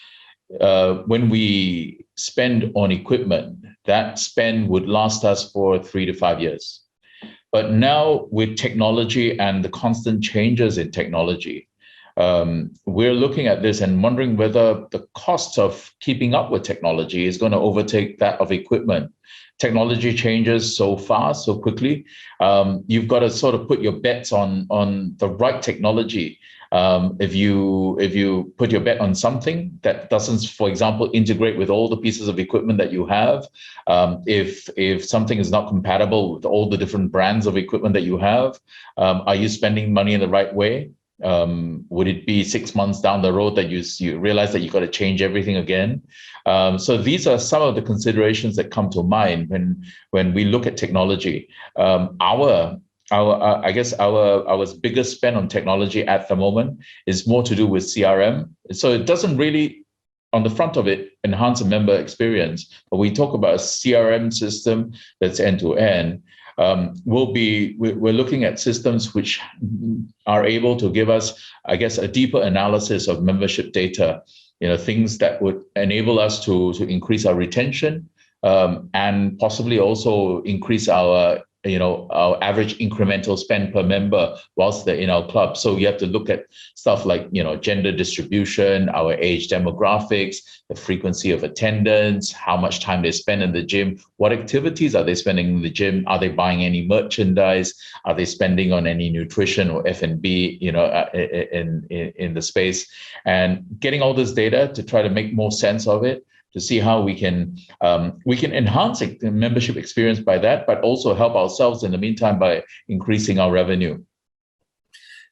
when we spend on equipment, that spend would last us for 3 to 5 years. But now with technology and the constant changes in technology, we're looking at this and wondering whether the cost of keeping up with technology is going to overtake that of equipment. Technology changes so fast, so quickly. You've got to sort of put your bets on the right technology. If you put your bet on something that doesn't, for example, integrate with all the pieces of equipment that you have, if something is not compatible with all the different brands of equipment that you have, are you spending money in the right way? Would it be 6 months down the road that you realize that you've got to change everything again? So these are some of the considerations that come to mind when we look at technology. Our biggest spend on technology at the moment is more to do with CRM. So it doesn't really, on the front of it, enhance a member experience. But we talk about a CRM system that's end to end. We're looking at systems which are able to give us, I guess, a deeper analysis of membership data. Things that would enable us to increase our retention and possibly also increase our average incremental spend per member whilst they're in our club. So you have to look at stuff like, gender distribution, our age demographics, the frequency of attendance, how much time they spend in the gym, what activities are they spending in the gym? Are they buying any merchandise? Are they spending on any nutrition or F&B, in the space? And getting all this data to try to make more sense of it, to see how we can enhance the membership experience by that, but also help ourselves in the meantime by increasing our revenue.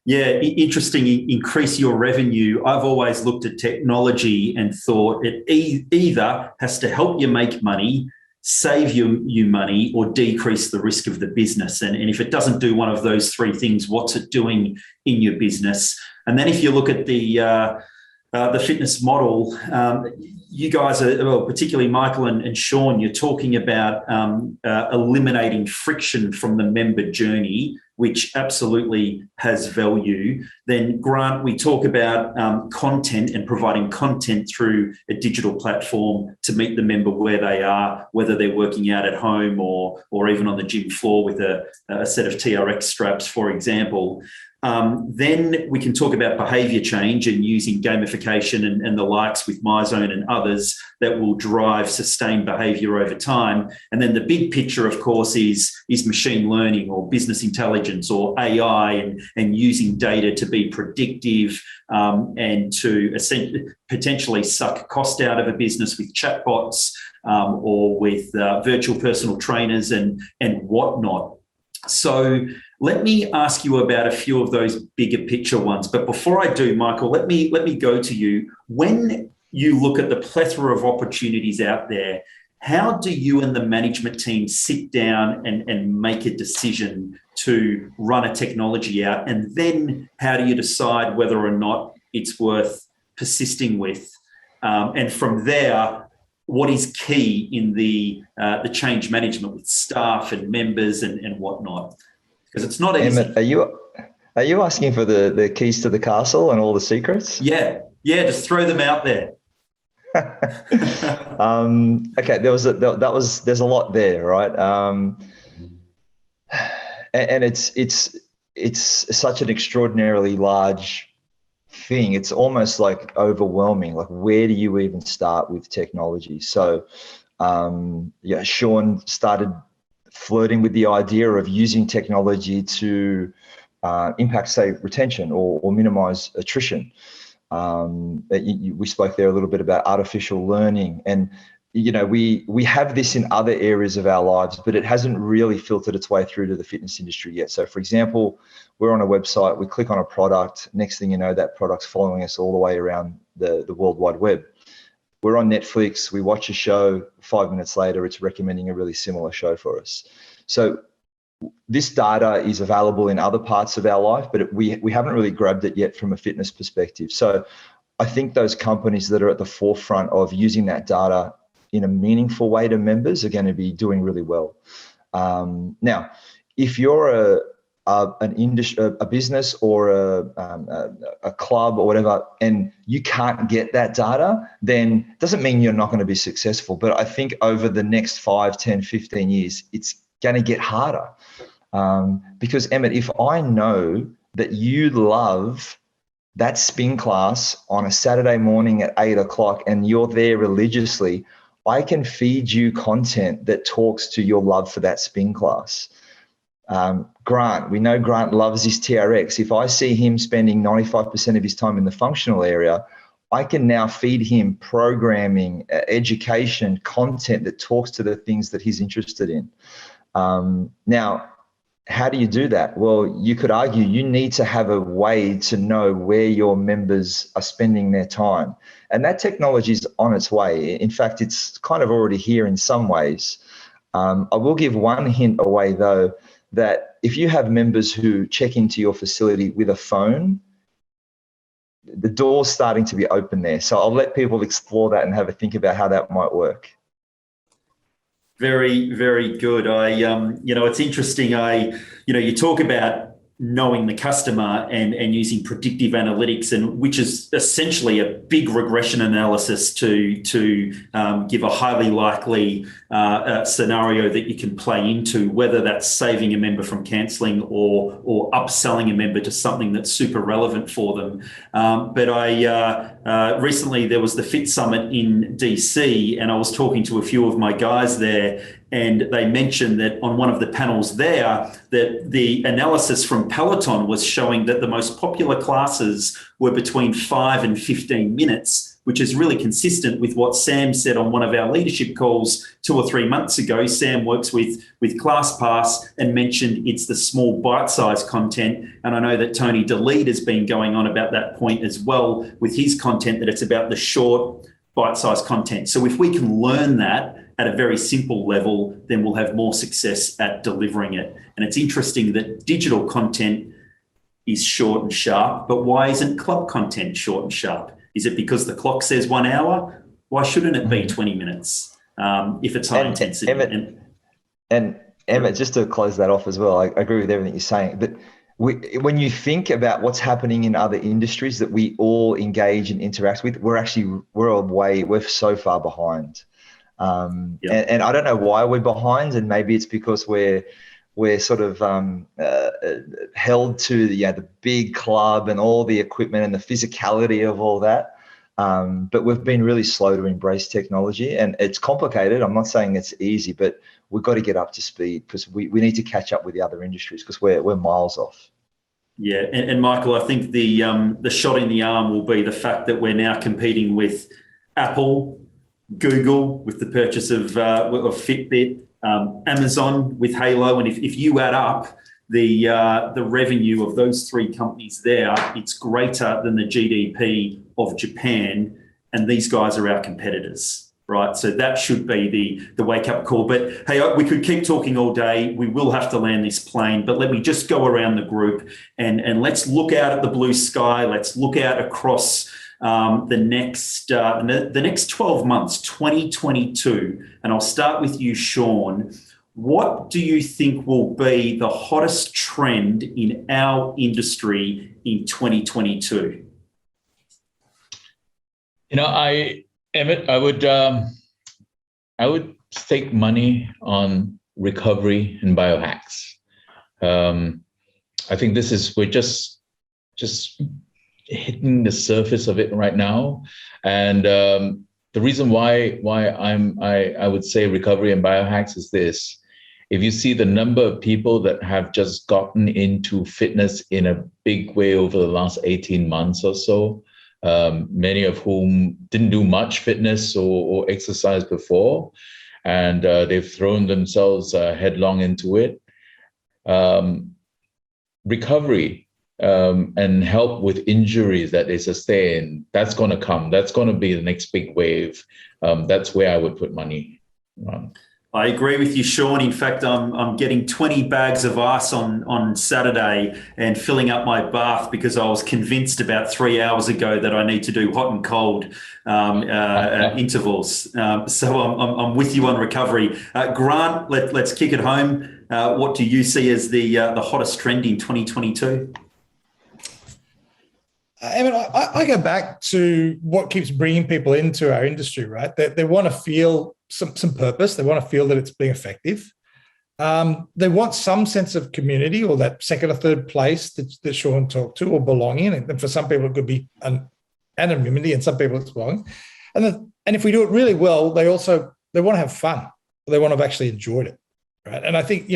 Yeah, interesting. Increase your revenue. I've always looked at technology and thought it either has to help you make money, save you money, or decrease the risk of the business. And if it doesn't do one of those three things, what's it doing in your business? And then if you look at the fitness model, you guys are, well, particularly Michael and Sean, you're talking about eliminating friction from the member journey, which absolutely has value. Then Grant, we talk about content and providing content through a digital platform to meet the member where they are, whether they're working out at home or even on the gym floor with a set of TRX straps, for example. Then we can talk about behaviour change and using gamification and the likes with Myzone and others that will drive sustained behaviour over time. And then the big picture, of course, is machine learning or business intelligence or AI and using data to be predictive and to essentially potentially suck cost out of a business with chatbots or with virtual personal trainers and whatnot. So let me ask you about a few of those bigger picture ones. But before I do, Michael, let me go to you. When you look at the plethora of opportunities out there, how do you and the management team sit down and make a decision to run a technology out? And then how do you decide whether or not it's worth persisting with? And from there, what is key in the change management with staff and members and whatnot? Because it's not easy. Emmett, are you asking for the keys to the castle and all the secrets? Yeah, just throw them out there. Okay, there's a lot there, right? And it's such an extraordinarily large thing. It's almost like overwhelming. Like, where do you even start with technology? So, Sean started flirting with the idea of using technology to impact, say, retention or minimize attrition. We spoke there a little bit about artificial learning, and we have this in other areas of our lives, but it hasn't really filtered its way through to the fitness industry yet. So, for example, we're on a website, we click on a product, next thing you know, that product's following us all the way around the World Wide Web. We're on Netflix, we watch a show, 5 minutes later, it's recommending a really similar show for us. So this data is available in other parts of our life, but we haven't really grabbed it yet from a fitness perspective. So I think those companies that are at the forefront of using that data in a meaningful way to members are going to be doing really well. Now, if you're an industry, a business, or a club or whatever, and you can't get that data, then it doesn't mean you're not going to be successful. But I think over the next 5, 10, 15 years, it's going to get harder. Because Emmett, if I know that you love that spin class on a Saturday morning at 8 o'clock and you're there religiously, I can feed you content that talks to your love for that spin class. Grant, we know Grant loves his TRX. If I see him spending 95% of his time in the functional area, I can now feed him programming, education, content that talks to the things that he's interested in. Now, how do you do that? Well, you could argue you need to have a way to know where your members are spending their time. And that technology is on its way. In fact, it's kind of already here in some ways. I will give one hint away, though, that if you have members who check into your facility with a phone, the door's starting to be open there. So I'll let people explore that and have a think about how that might work. Very, very good. It's interesting. You talk about knowing the customer and using predictive analytics, and which is essentially a big regression analysis to give a highly likely scenario that you can play into, whether that's saving a member from cancelling or upselling a member to something that's super relevant for them. But recently there was the Fit Summit in DC, and I was talking to a few of my guys there, and they mentioned that on one of the panels there, that the analysis from Peloton was showing that the most popular classes were between 5 and 15 minutes, which is really consistent with what Sam said on one of our leadership calls 2 or 3 months ago. Sam works with ClassPass and mentioned it's the small bite-sized content. And I know that Tony DeLead has been going on about that point as well with his content, that it's about the short bite-sized content. So if we can learn that at a very simple level, then we'll have more success at delivering it. And it's interesting that digital content is short and sharp, but why isn't club content short and sharp? Is it because the clock says 1 hour? Why shouldn't it be 20 minutes if it's high intensity? And Emmett, just to close that off as well, I agree with everything you're saying, but when you think about what's happening in other industries that we all engage and interact with, we're so far behind. And I don't know why we're behind, and maybe it's because we're sort of held to the big club and all the equipment and the physicality of all that. But we've been really slow to embrace technology, and it's complicated. I'm not saying it's easy, but we've got to get up to speed because we need to catch up with the other industries because we're miles off. Yeah, and Michael, I think the shot in the arm will be the fact that we're now competing with Apple, Google with the purchase of Fitbit, Amazon with Halo, and if you add up the revenue of those three companies there, it's greater than the GDP of Japan, and these guys are our competitors, right? So that should be the wake-up call. But hey, we could keep talking all day. We will have to land this plane, but let me just go around the group and let's look out at the blue sky. Let's look out across the next 12 months, 2022, and I'll start with you, Sean. What do you think will be the hottest trend in our industry in 2022? Emmett, I would stake money on recovery and biohacks. I think we're just hitting the surface of it right now, and the reason why I would say recovery and biohacks is this: if you see the number of people that have just gotten into fitness in a big way over the last 18 months or so, many of whom didn't do much fitness or exercise before, and they've thrown themselves headlong into it. Recovery and help with injuries that they sustain, that's going to come. That's going to be the next big wave. That's where I would put money. I agree with you, Sean. In fact, I'm getting 20 bags of ice on Saturday and filling up my bath because I was convinced about 3 hours ago that I need to do hot and cold intervals. So I'm with you on recovery. Grant, let's kick it home. what do you see as the hottest trend in 2022? I go back to what keeps bringing people into our industry, right? They want to feel some purpose. They want to feel that it's being effective. They want some sense of community or that second or third place that Sean talked to, or belonging. And for some people, it could be anonymity, and some people it's belonging. And if we do it really well, they want to have fun. They want to have actually enjoyed it, right? And I think,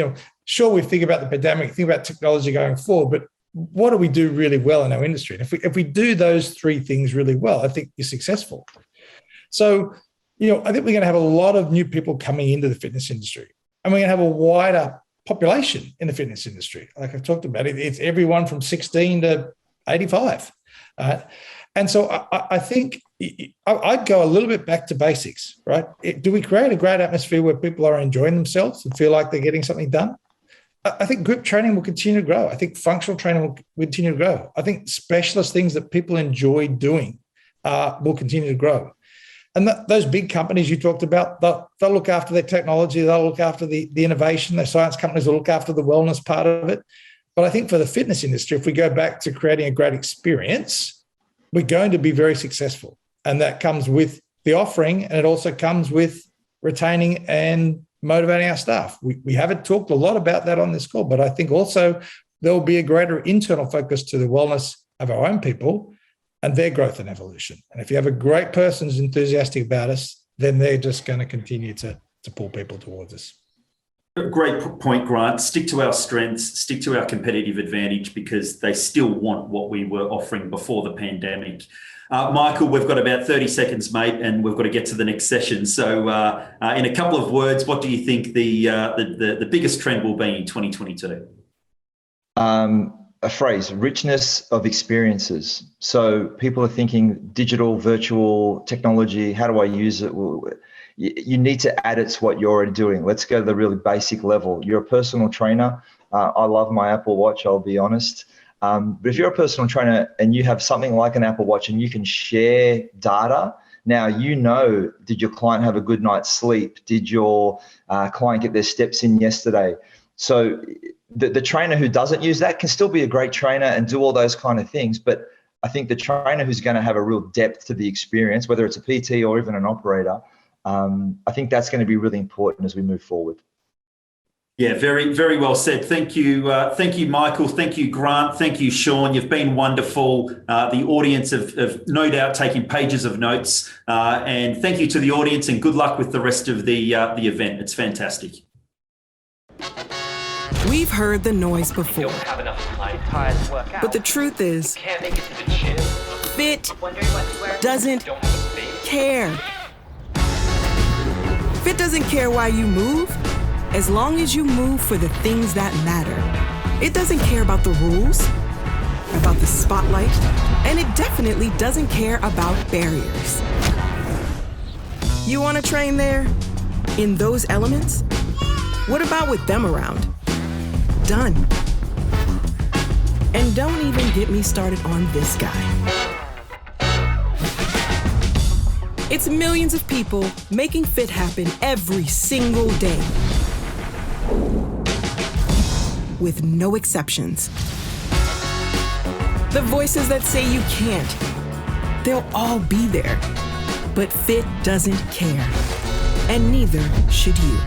sure, we think about the pandemic, think about technology going forward, but what do we do really well in our industry? And if we do those three things really well, I think you're successful. So, I think we're going to have a lot of new people coming into the fitness industry, and we're going to have a wider population in the fitness industry. Like I've talked about, it's everyone from 16 to 85. And so I think I'd go a little bit back to basics, right? Do we create a great atmosphere where people are enjoying themselves and feel like they're getting something done? I think group training will continue to grow. I think functional training will continue to grow. I think specialist things that people enjoy doing will continue to grow. And those big companies you talked about, they'll look after their technology, they'll look after the innovation, their science companies will look after the wellness part of it. But I think for the fitness industry, if we go back to creating a great experience, we're going to be very successful. And that comes with the offering, and it also comes with retaining and motivating our staff. We haven't talked a lot about that on this call, but I think also there will be a greater internal focus to the wellness of our own people and their growth and evolution. And if you have a great person who's enthusiastic about us, then they're just going to continue to pull people towards us. Great point, Grant. Stick to our strengths, stick to our competitive advantage, because they still want what we were offering before the pandemic. Michael, we've got about 30 seconds, mate, and we've got to get to the next session. So in a couple of words, what do you think the biggest trend will be in 2022? A phrase, richness of experiences. So people are thinking digital, virtual technology, how do I use it? Well, you need to add it to what you're already doing. Let's go to the really basic level. You're a personal trainer. I love my Apple Watch, I'll be honest. But if you're a personal trainer and you have something like an Apple Watch and you can share data, now did your client have a good night's sleep? Did your client get their steps in yesterday? So the trainer who doesn't use that can still be a great trainer and do all those kind of things. But I think the trainer who's going to have a real depth to the experience, whether it's a PT or even an operator, I think that's going to be really important as we move forward. Yeah, very, very well said. Thank you, Michael. Thank you, Grant. Thank you, Sean. You've been wonderful. The audience have no doubt taken pages of notes. And thank you to the audience, and good luck with the rest of the event. It's fantastic. We've heard the noise before. Don't have enough time to work out. But the truth is, Can't make it to the gym. Fit Wondering what to wear. doesn't Don't have a baby. care. Fit doesn't care why you move, as long as you move for the things that matter. It doesn't care about the rules, about the spotlight, and it definitely doesn't care about barriers. You want to train there? In those elements? What about with them around? Done. And don't even get me started on this guy. It's millions of people making fit happen every single day, with no exceptions. The voices that say you can't, they'll all be there. But fit doesn't care, and neither should you.